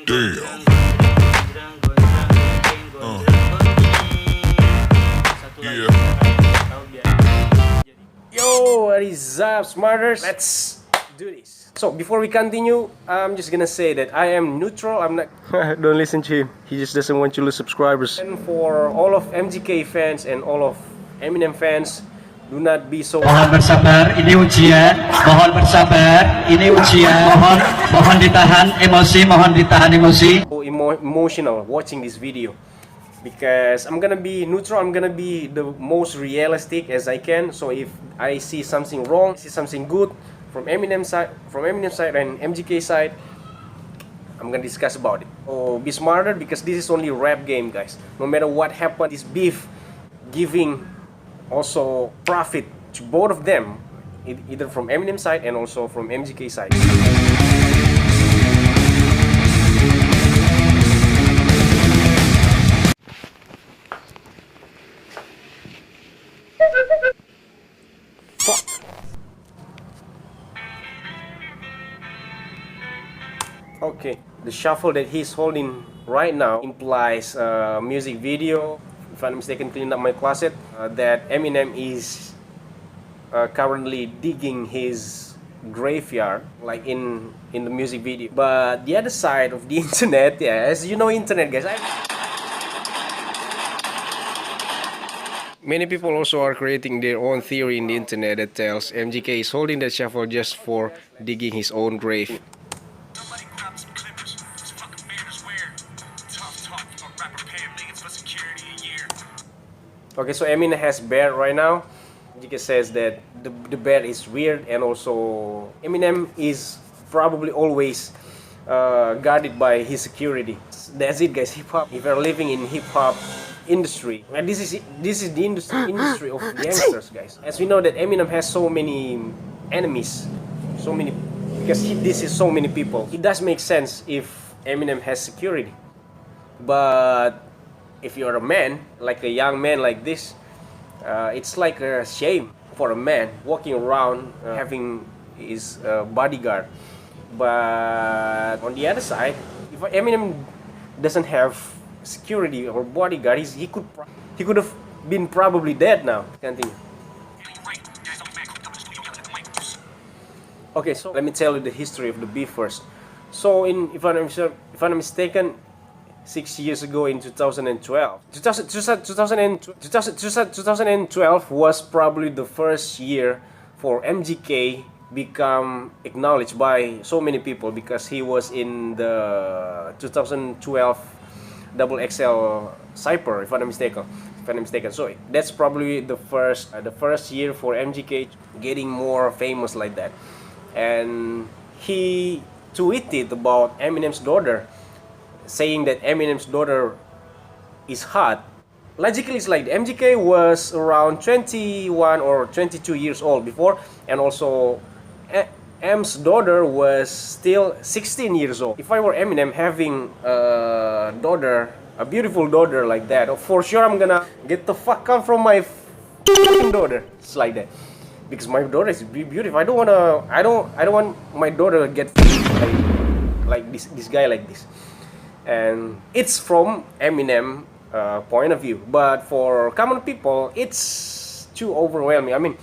Damn. Yeah. Yo, what is up, smarters? Let's do this. So before we continue, I'm just gonna say that I am neutral. I'm not. Don't listen to him. He just doesn't want you to lose subscribers. And for all of MGK fans and all of Eminem fans, do not be so. Mohon bersabar, ini ujian. Mohon bersabar, ini ujian. Mohon ditahan emosi, mohon ditahan emosi. Emotional watching this video because I'm gonna be neutral. I'm gonna be the most realistic as I can. So if I see something wrong, see something good from Eminem side and MGK side, I'm gonna discuss about it. So be smarter because this is only a rap game, guys. No matter what happened, this beef giving also profit to both of them, either from Eminem side and also from MGK side. Fuck. Okay, the shuffle that he's holding right now implies a music video. If I'm not mistaken, clean up my closet. That Eminem is currently digging his graveyard, like in the music video. But the other side of the internet, yeah, as you know, internet guys. Many people also are creating their own theory in the internet that tells MGK is holding that shovel just for digging his own grave. Okay, so Eminem has beard right now. MGK says that the beard is weird, and also Eminem is probably always guarded by his security. That's it, guys. Hip hop. If you're living in hip hop industry, and this is the industry of gangsters, guys. As we know that Eminem has so many enemies, because this is so many people. It does make sense if Eminem has security, but if you're a man, like a young man like this, it's like a shame for a man walking around having his bodyguard. But on the other side, if Eminem doesn't have security or bodyguard, he could have been probably dead now. Continue. Okay, so let me tell you the history of the beef first. So if I'm not mistaken, 6 years ago in 2012, 2012 was probably the first year for MGK become acknowledged by so many people because he was in the 2012 double XL Cypher, if I'm not mistaken. So that's probably the first year for MGK getting more famous like that. And he tweeted about Eminem's daughter, saying that Eminem's daughter is hot. Logically, it's like MGK was around 21 or 22 years old before, and also M's daughter was still 16 years old. If I were Eminem having a daughter, a beautiful daughter like that, for sure I'm gonna get the fuck out from my daughter. It's like that, because my daughter is beautiful. I don't want my daughter to get like this guy like this. And it's from Eminem point of view, but for common people, it's too overwhelming. I mean,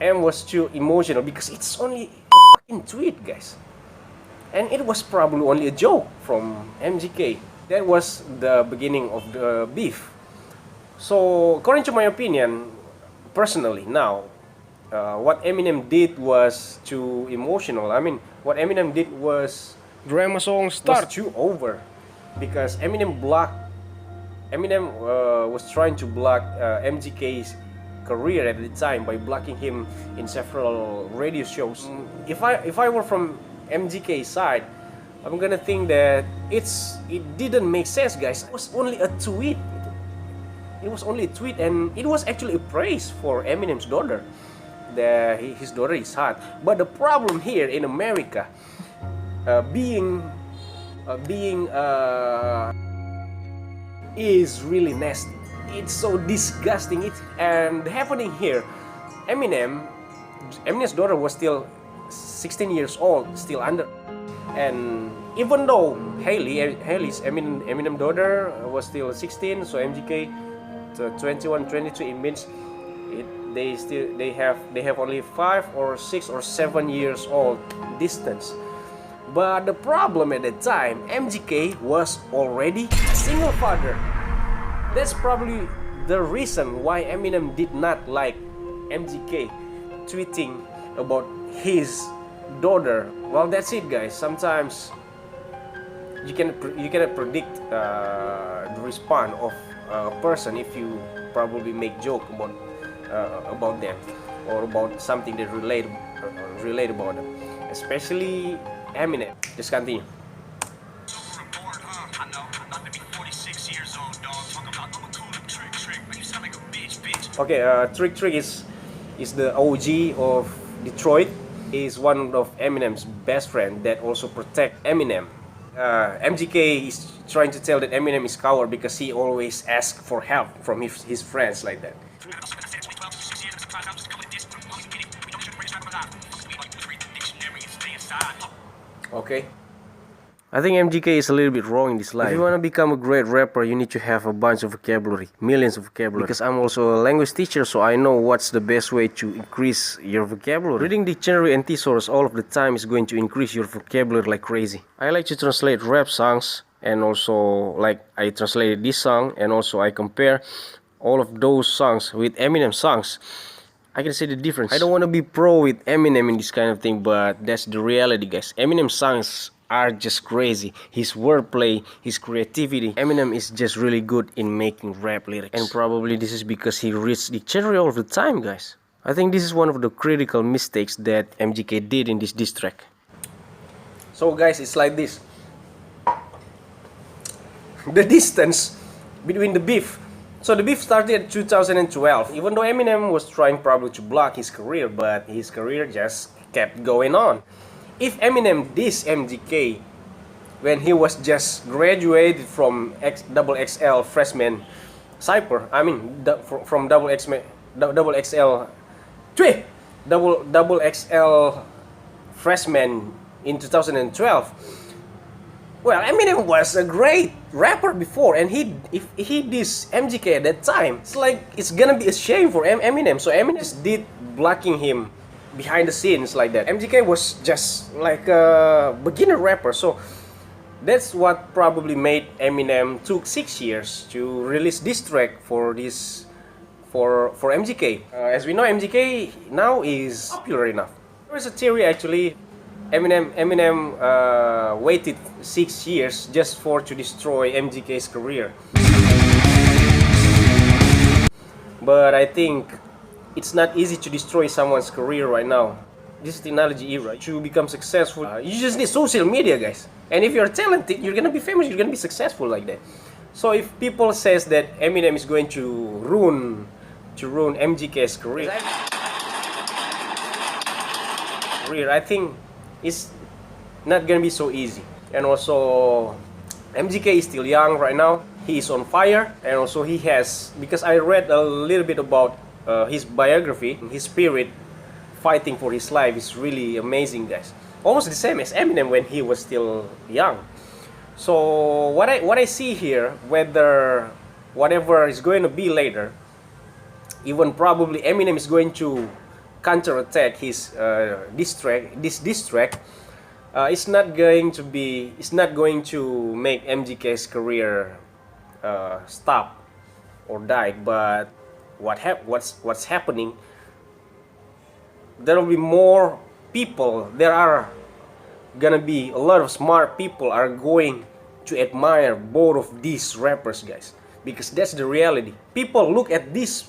M was too emotional because it's only a fucking tweet, guys, and it was probably only a joke from MGK. That was the beginning of the beef. So, according to my opinion, personally, now, what Eminem did was too emotional. I mean, what Eminem did was drama song start too over, because Eminem was trying to block MGK's career at the time by blocking him in several radio shows. If I were from MGK's side, I'm gonna think that it didn't make sense, guys. It was only a tweet. It was only a tweet, and it was actually a praise for Eminem's daughter, that his daughter is hot. But the problem here in America, is really nasty. It's so disgusting. And happening here, Eminem's daughter was still 16 years old, still under. And even though Haley's Eminem daughter was still 16, so MGK 21, 22, it means they have only 5 or 6 or 7 years old distance. But the problem at that time, MGK was already a single father. That's probably the reason why Eminem did not like MGK tweeting about his daughter. Well, that's it, guys. Sometimes you cannot predict the response of a person if you probably make joke about them or about something that relate about them, especially Eminem. Just continue. Okay, Trick is the OG of Detroit. Is one of Eminem's best friend that also protect Eminem. MGK is trying to tell that Eminem is coward because he always asks for help from his friends like that. Okay. I think MGK is a little bit wrong in this life. If you want to become a great rapper, you need to have a bunch of vocabulary, millions of vocabulary. Because I'm also a language teacher, so I know what's the best way to increase your vocabulary. Reading dictionary and thesaurus all of the time is going to increase your vocabulary like crazy. I like to translate rap songs, and also like I translated this song, and also I compare all of those songs with Eminem songs. I can see the difference. I don't want to be pro with Eminem in this kind of thing, but that's the reality, guys. Eminem songs are just crazy. His wordplay, his creativity. Eminem is just really good in making rap lyrics. And probably this is because he reads dictionary all the time, guys. I think this is one of the critical mistakes that MGK did in this diss track. So guys, it's like this. The distance between the beef. So the beef started in 2012. Even though Eminem was trying probably to block his career, but his career just kept going on. If Eminem dissed MGK when he was just graduated from XXL freshman siapa, from XXL freshman in 2012. Well, Eminem was a great rapper before, and if he dissed MGK at that time, it's gonna be a shame for Eminem. So Eminem just did blocking him behind the scenes like that. MGK was just like a beginner rapper, so that's what probably made Eminem took 6 years to release this track for MGK. As we know, MGK now is popular enough. There is a theory actually. Eminem waited 6 years just to destroy MGK's career. But I think it's not easy to destroy someone's career right now. This is technology era. To become successful, you just need social media, guys. And if you're talented, you're gonna be famous, you're gonna be successful like that. So if people says that Eminem is going to ruin MGK's career, I think it's not gonna be so easy. And also, MGK is still young right now. He is on fire, and also he has, because I read a little bit about his biography, his spirit fighting for his life is really amazing, guys. Almost the same as Eminem when he was still young. So what I see here, whatever is going to be later, even probably Eminem is going to counterattack his diss track. It's not going to make MGK's career stop or die, but what's happening, there will be more people. There are gonna be a lot of smart people are going to admire both of these rappers, guys, because that's the reality. People look at these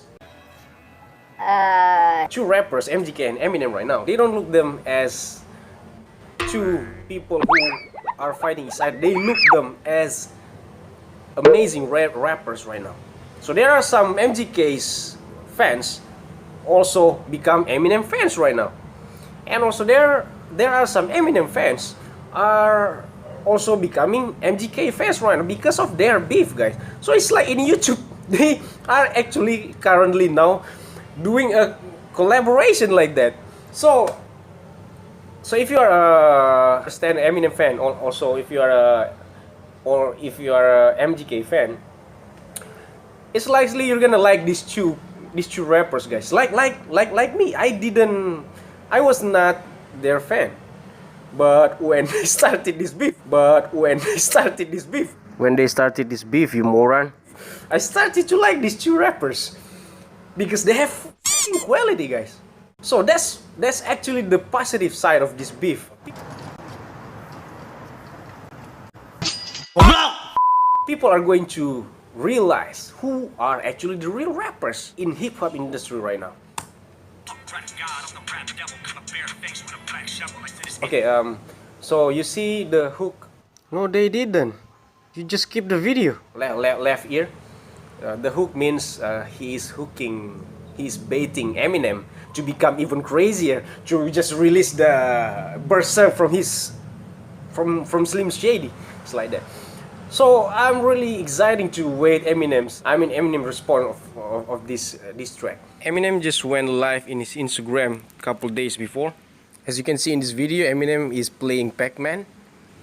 two rappers, MGK and Eminem, right now. They don't look them as two people who are fighting each other. They look them as amazing rappers right now. So there are some MGK's fans also become Eminem fans right now, and also there are some Eminem fans are also becoming MGK fans right now because of their beef, guys. So it's like in YouTube, they are actually currently now doing a collaboration like that. So So if you are a Stan Eminem fan, also if you are a MGK fan, it's likely you're gonna like these two rappers, guys. Like me. I was not their fan. But when they started this beef, you moron, I started to like these two rappers because they have quality, guys. So that's actually the positive side of this beef. People are going to realize who are actually the real rappers in hip-hop industry right now. Okay, so you see the hook? No, they didn't. You just skip the video. Left ear. The hook means he's baiting Eminem to become even crazier, to just release the berserk from Slim Shady. It's like that. So I'm really excited to wait Eminem response of this track. Eminem just went live in his Instagram a couple days before. As you can see in this video, Eminem is playing Pac-Man,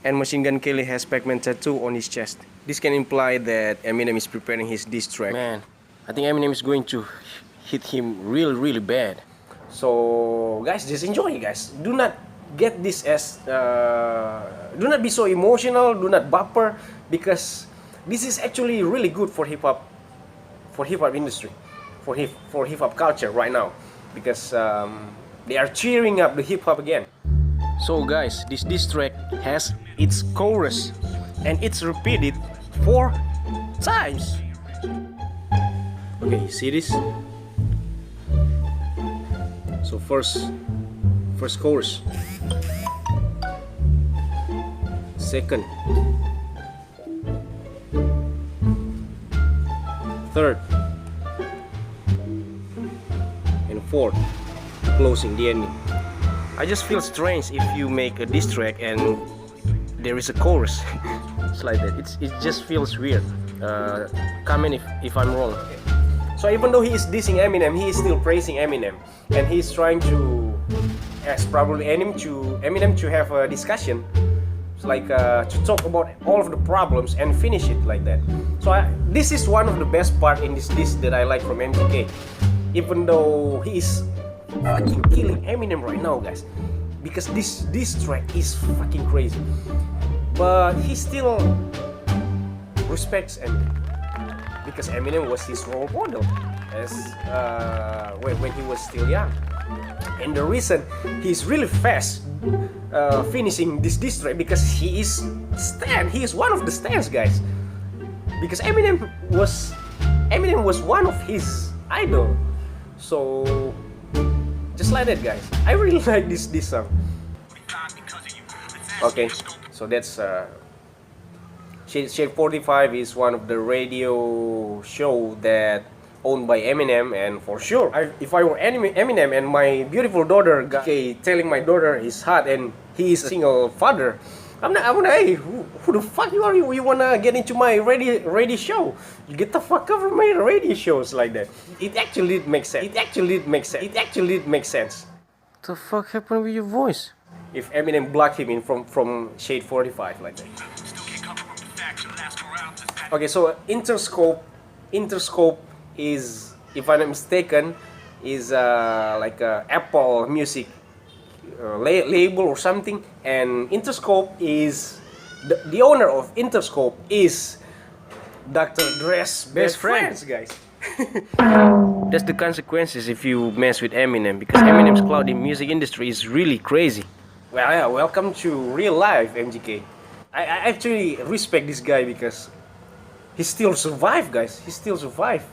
and Machinegun Kelly has Pac-Man tattoo on his chest. This can imply that Eminem is preparing his diss track. Man, I think Eminem is going to hit him really bad. So guys, just enjoy, guys. Do not get this as do not be so emotional, do not baper, because this is actually really good for hip-hop industry, for hip-hop culture right now, because they are cheering up the hip-hop again. So guys, this diss track has its chorus and it's repeated 4 times. Okay, you see this? So first chorus, second, third, and fourth, closing, the ending. I just feel strange if you make a diss track and there is a chorus. It's like that. It just feels weird. Comment if I'm wrong. So even though he is dissing Eminem, he is still praising Eminem, and he's trying to ask probably Eminem to have a discussion, like to talk about all of the problems and finish it like that. So this is one of the best part in this diss that I like from MGK, even though he is fucking killing Eminem right now, guys, because this track is fucking crazy, but he still respects Eminem because Eminem was his role model as when he was still young, and the reason he's really fast finishing this diss track because he is one of the stands, guys, because Eminem was one of his idol. So just like that, guys. I really like this song. Okay, so that's Shade 45 is one of the radio show that owned by Eminem, and for sure, if I were Eminem and my beautiful daughter telling my daughter he's hot and he is a single father, I'm gonna, hey, who the fuck you are? You wanna get into my radio show? You get the fuck out of my radio shows like that. It actually makes sense. What the fuck happened with your voice? If Eminem blocked him in from Shade 45 like that. Okay, so Interscope is, if I'm not mistaken, is like a Apple Music label or something, and Interscope is the owner of Interscope is Dr. Dre's best friends, guys. That's the consequences if you mess with Eminem, because Eminem's clout in music industry is really crazy. Well, yeah, welcome to real life, MGK. I actually respect this guy because he still survived, guys. He still survived.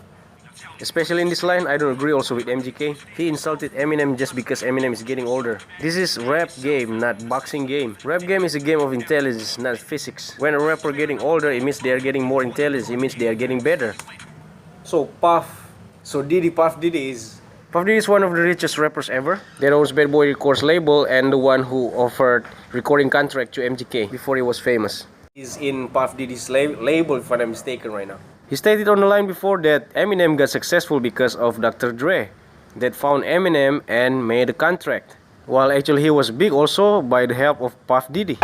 Especially in this line, I don't agree also with MGK. He insulted Eminem just because Eminem is getting older. This is rap game, not boxing game. Rap game is a game of intelligence, not physics. When a rapper getting older, it means they are getting more intelligence. It means they are getting better. So Puff Diddy is one of the richest rappers ever. That owns Bad Boy Records label and the one who offered recording contract to MGK before he was famous. He's in Puff Diddy's label, if I'm not mistaken, right now. He stated on the line before that Eminem got successful because of Dr. Dre that found Eminem and made a contract. While actually he was big also by the help of Puff Diddy.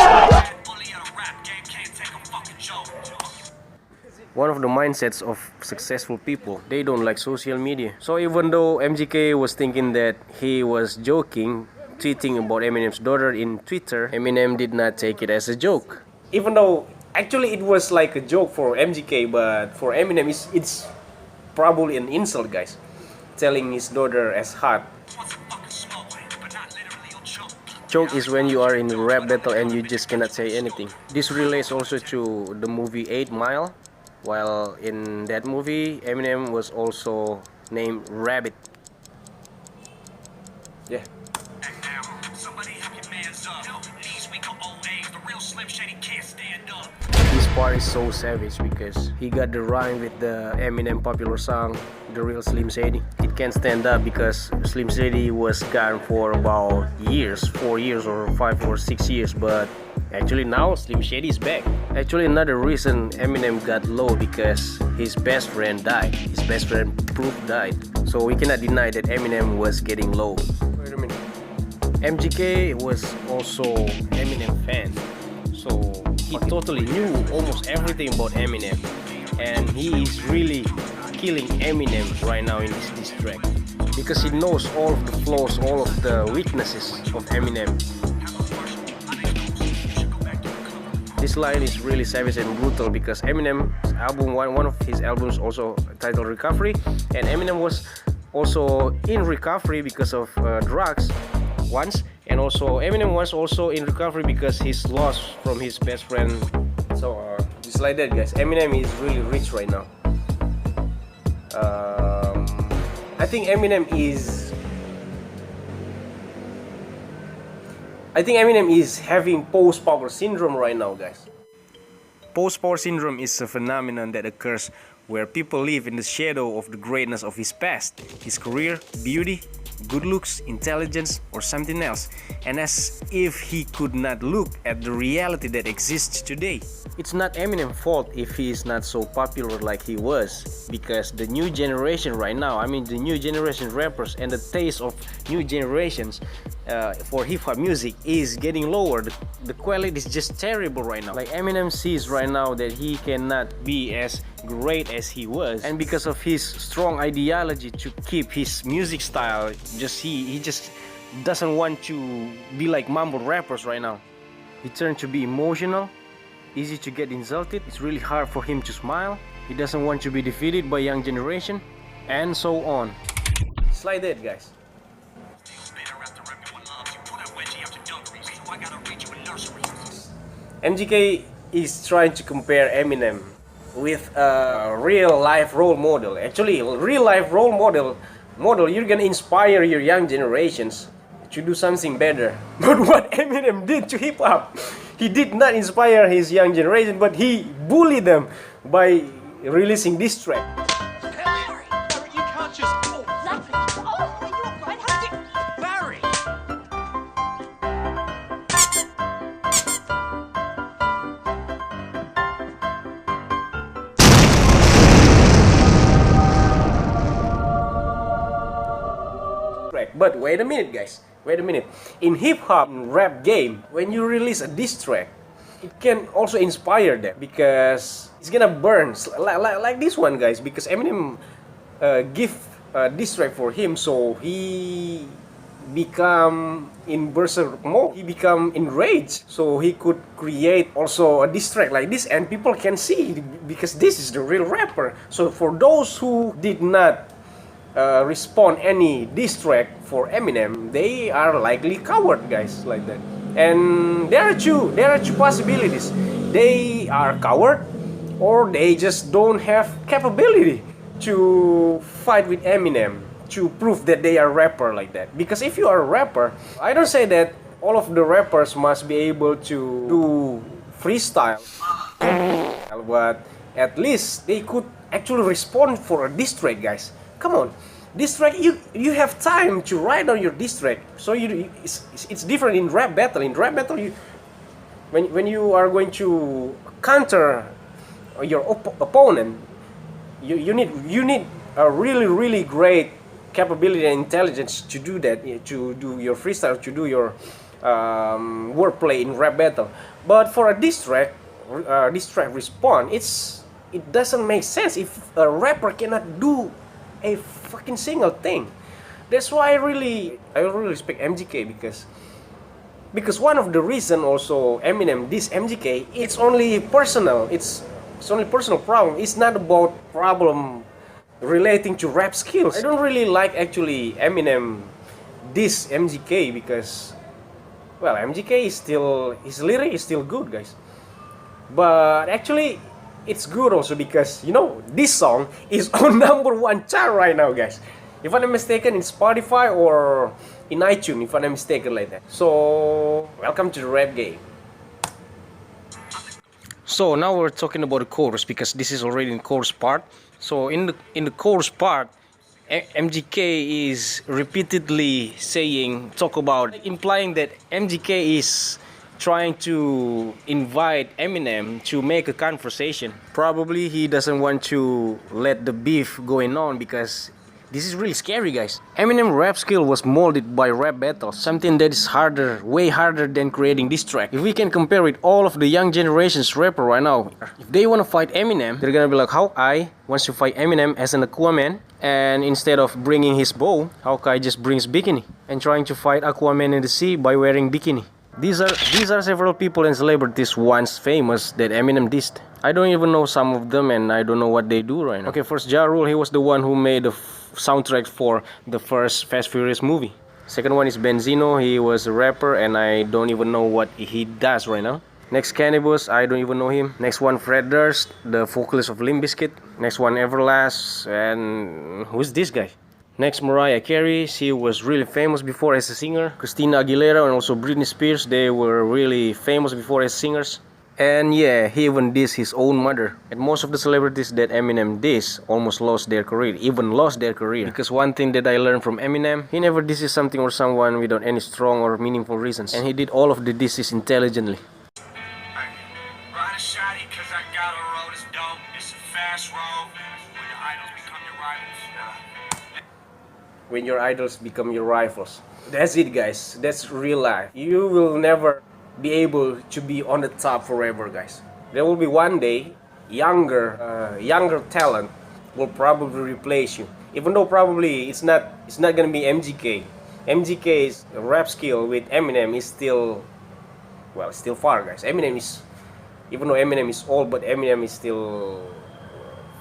One of the mindsets of successful people, they don't like social media. So even though MGK was thinking that he was joking, tweeting about Eminem's daughter in Twitter, Eminem did not take it as a joke. Even though actually it was like a joke for MGK, but for Eminem it's probably an insult, guys. Telling his daughter as hot. Choke is when you are in a rap battle and you just cannot say anything. This relates also to the movie 8 Mile. While in that movie, Eminem was also named Rabbit. Yeah. This part is so savage because he got the rhyme with the Eminem popular song, The Real Slim Shady. It can't stand up because Slim Shady was gone for about years, 4 years or 5 or 6 years, but actually now Slim Shady is back. Actually another reason Eminem got low because his best friend died. His best friend Proof died. So we cannot deny that Eminem was getting low. Wait a minute. MGK was also Eminem fan. So he totally knew almost everything about Eminem. And he is really killing Eminem right now in this diss track. Because he knows all of the flaws, all of the weaknesses of Eminem. This line is really savage and brutal because Eminem's album, one of his albums also titled Recovery, and Eminem was also in recovery because of drugs once, and also Eminem was also in recovery because he's lost from his best friend. So just like that, guys, Eminem is really rich right now. I think Eminem is having post-power syndrome right now, guys. Post-power syndrome is a phenomenon that occurs where people live in the shadow of the greatness of his past, his career, beauty, good looks, intelligence, or something else, and as if he could not look at the reality that exists today. It's not Eminem's fault if he is not so popular like he was, because the new generation right now, the new generation rappers and the taste of new generations for hip-hop music is getting lower. The quality is just terrible right now. Like Eminem sees right now that he cannot be as great as he was, and because of his strong ideology to keep his music style, he just doesn't want to be like mumble rappers right now. He turned to be emotional, easy to get insulted. It's really hard for him to smile. He doesn't want to be defeated by young generation, and so on. It's like that, guys. MGK is trying to compare Eminem with a real life role model. Actually, real life role model, you're gonna inspire your young generations to do something better. But what Eminem did to hip hop, he did not inspire his young generation, but he bullied them by releasing this track. But wait a minute, guys. Wait a minute. In hip-hop rap game, when you release a diss track, it can also inspire them because it's gonna burn like this one, guys. Because Eminem give a diss track for him, so he become in berserk mode. He become enraged, so he could create also a diss track like this, and people can see because this is the real rapper. So for those who did not respond any diss track for Eminem, they are likely coward, guys, like that. And there are two possibilities. They are coward, or they just don't have capability to fight with Eminem to prove that they are rapper like that. Because if you are a rapper, I don't say that all of the rappers must be able to do freestyle, but at least they could actually respond for a diss track, guys. Come on, diss track, you have time to write on your diss track. So it's different in rap battle. In rap battle, when you are going to counter your opponent, you need a really great capability and intelligence to do that, to do your freestyle, to do your wordplay in rap battle. But for a diss track respawn, it doesn't make sense if a rapper cannot do a fucking single thing. That's why I really respect MGK, because one of the reason also Eminem diss MGK, it's only personal. It's only personal problem. It's not about problem relating to rap skills. I don't really like actually Eminem diss MGK because, well, MGK is still, his lyric is still good, guys. But actually, it's good also because, you know, this song is on #1 chart right now, guys. If I'm not mistaken, in Spotify or in iTunes, if I'm not mistaken, like that. So, welcome to the rap game. So now we're talking about the chorus because this is already in chorus part. So in the chorus part, MGK is repeatedly implying that MGK is trying to invite Eminem to make a conversation. Probably he doesn't want to let the beef going on because this is really scary, guys. Eminem rap skill was molded by rap battles, something that is harder, way harder than creating this track. If we can compare with all of the young generation's rapper right now, if they want to fight Eminem, they're gonna be like, Hawkeye wants to fight Eminem as an Aquaman, and instead of bringing his bow, Hawkeye just brings bikini and trying to fight Aquaman in the sea by wearing bikini. These are several people and celebrities once famous that Eminem dissed. I don't even know some of them and I don't know what they do right now. Okay, first Ja Rule, he was the one who made the soundtrack for the first Fast Furious movie. Second one is Benzino, he was a rapper and I don't even know what he does right now. Next Cannibus, I don't even know him. Next one Fred Durst, the vocalist of Limp Bizkit. Next one Everlast, and who's this guy? Next Mariah Carey, she was really famous before as a singer. Christina Aguilera and also Britney Spears, they were really famous before as singers. And yeah, he even dissed his own mother. And most of the celebrities that Eminem dissed almost lost their career, even lost their career. Because one thing that I learned from Eminem, he never disses something or someone without any strong or meaningful reasons. And he did all of the disses intelligently. When your idols become your rivals. That's it, guys. That's real life. You will never be able to be on the top forever, guys. There will be one day younger talent will probably replace you. Even though probably it's not gonna be MGK. MGK's rap skill with Eminem is still far, guys. Eminem is, even though Eminem is old, but Eminem is still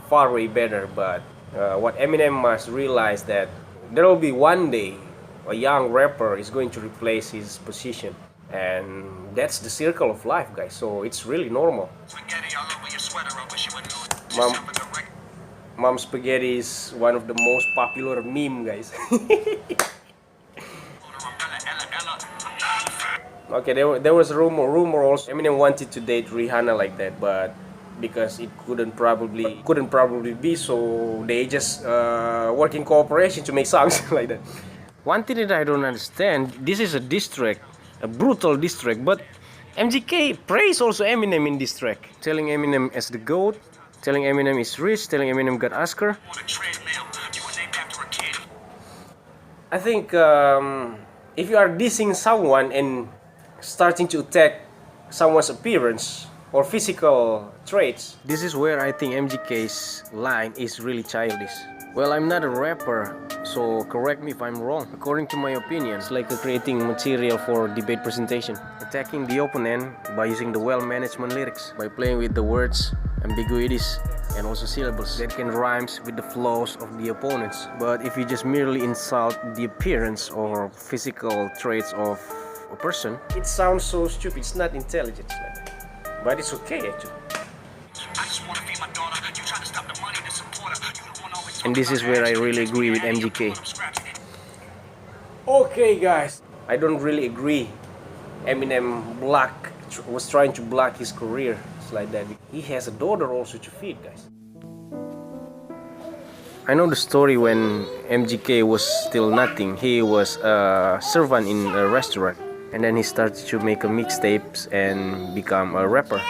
far way better. But what Eminem must realize that there will be one day a young rapper is going to replace his position, and that's the circle of life, guys. So it's really normal. Mom Spaghetti is one of the most popular meme, guys. Okay, there was a rumor also Eminem wanted to date Rihanna like that, but because it couldn't probably be, so they just work in cooperation to make songs like that. One thing that I don't understand, this is a diss track, a brutal diss track, but MGK praised also Eminem in this track, telling Eminem as the GOAT, telling Eminem is rich, telling Eminem got Oscar. I think if you are dissing someone and starting to attack someone's appearance or physical traits, this is where I think MGK's line is really childish. Well, I'm not a rapper, so correct me if I'm wrong. According to my opinion, it's like creating material for debate presentation. Attacking the opponent by using the well-management lyrics, by playing with the words, ambiguities, and also syllables that can rhyme with the flows of the opponents. But if you just merely insult the appearance or physical traits of a person, it sounds so stupid, it's not intelligent. But it's okay actually. And this is where I really agree with MGK. Okay guys, I don't really agree Eminem was trying to block his career. It's like that. He has a daughter also to feed, guys. I know the story when MGK was still nothing. He was a servant in a restaurant. And then he started to make a mixtapes and become a rapper.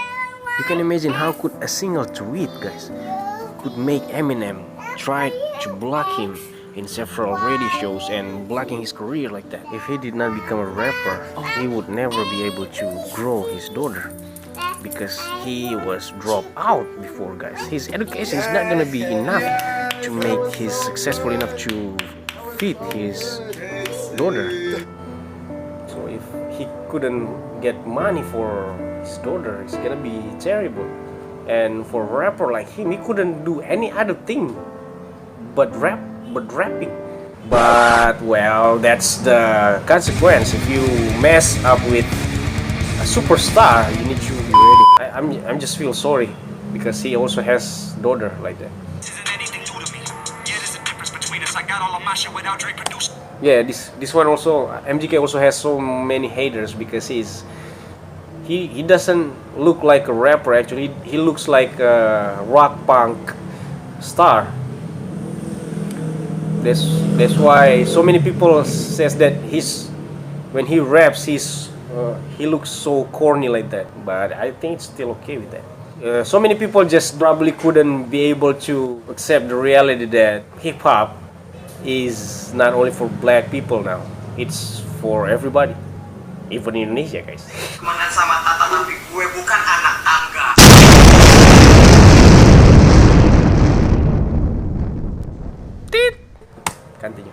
You can imagine how could a single tweet, guys, could make Eminem try to block him in several radio shows and blocking his career like that. If he did not become a rapper, he would never be able to grow his daughter because he was dropped out before, guys. His education is not gonna be enough to make him successful enough to feed his daughter. So if he couldn't get money for his daughter, it's gonna be terrible. And for a rapper like him, he couldn't do any other thing but rapping. But well, that's the consequence. If you mess up with a superstar, you need to be ready. I'm just feel sorry because he also has daughter like that. Yeah, this one also, MGK also has so many haters because he doesn't look like a rapper. Actually, he looks like a rock punk star. That's why so many people says that when he raps he looks so corny like that. But I think it's still okay with that. So many people just probably couldn't be able to accept the reality that hip hop is not only for black people now. It's for everybody, even in Indonesia, guys. Mangan sama Tata tapi gue bukan anak tangga. Continue.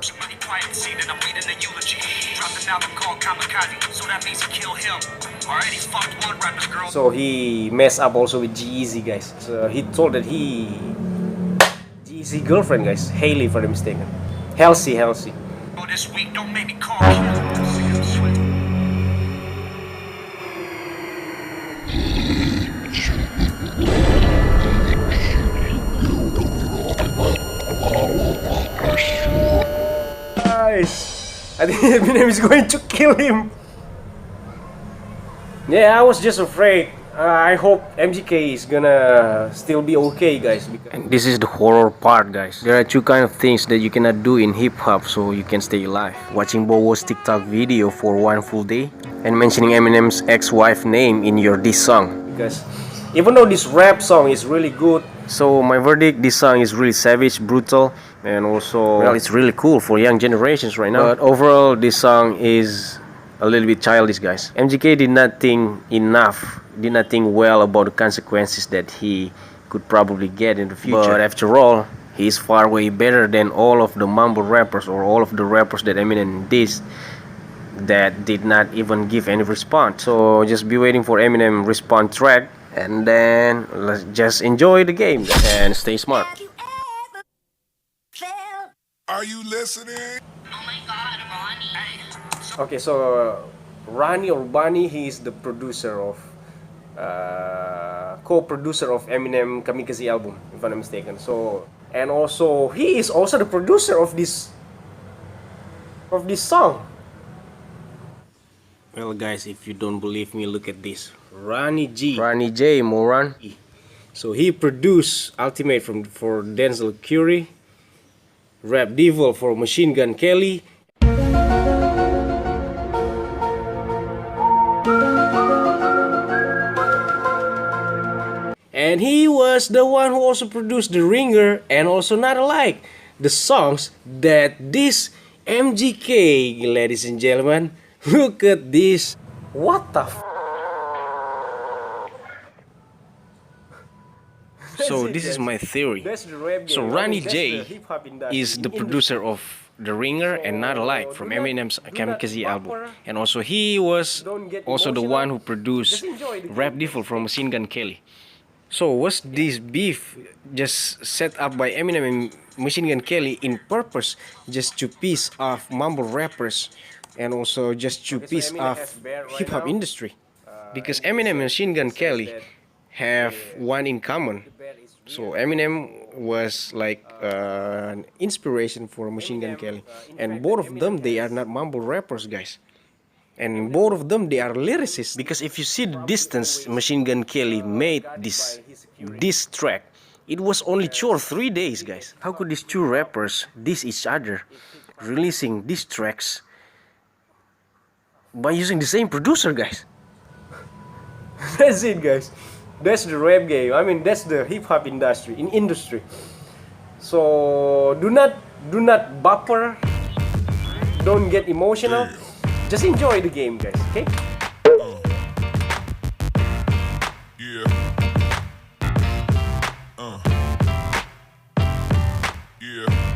So he messed up also with G-Eazy, guys. So he told that G-Eazy girlfriend, guys, Haley, if I'm mistaken. Halsey. This week don't make me call. Guys, I think Eminem is going to kill him. Yeah, I was just afraid. I hope MGK is gonna still be okay, guys. And this is the horror part, guys. There are two kind of things that you cannot do in hip hop so you can stay alive: watching Bawah's TikTok video for one full day and mentioning Eminem's ex-wife name in your diss song. Because even though this rap song is really good, so my verdict, this song is really savage, brutal, and also, well, it's really cool for young generations right now. But overall, this song is a little bit childish, guys. MGK did not think well about the consequences that he could probably get in the future. But after all, he is far way better than all of the mumble rappers or all of the rappers that Eminem dissed that did not even give any response. So just be waiting for Eminem response track, and then let's just enjoy the game and stay smart. Are you listening? Oh my God, Ronnie. Okay, so Ronnie or Bunny, he is the producer of co-producer of Eminem Kamikaze album, if I'm not mistaken. So, and also he is also the producer of this song. Well, guys, if you don't believe me, look at this. Ronnie J, moron. So he produced Ultimate for Denzel Curry, Rap Devil for Machinegun Kelly, and he was the one who also produced The Ringer and also Not Alike, the songs that this MGK, ladies and gentlemen. Look at this. What the f? So this is my theory. So Ronnie J is the producer of The Ringer and Not Alike from Eminem's Kamikaze album, and also he was also the one who produced Rap Devil from Machinegun Kelly. So was this beef just set up by Eminem and Machinegun Kelly in purpose, just to piss off mumble rappers and also just to piss off hip hop industry? Because Eminem and Machinegun Kelly have one in common. So Eminem was like an inspiration for Machinegun Kelly, and both of them, they are not mumble rappers, guys. And both of them, they are lyricists. Because if you see the distance Machinegun Kelly made this track, it was only 2 or 3 days, guys. How could these two rappers diss each other, releasing these tracks by using the same producer, guys? That's it, guys. That's the rap game. I mean, that's the hip hop industry. So do not Do not baper. Don't get emotional. Just enjoy the game, guys. Okay? Yeah. Yeah.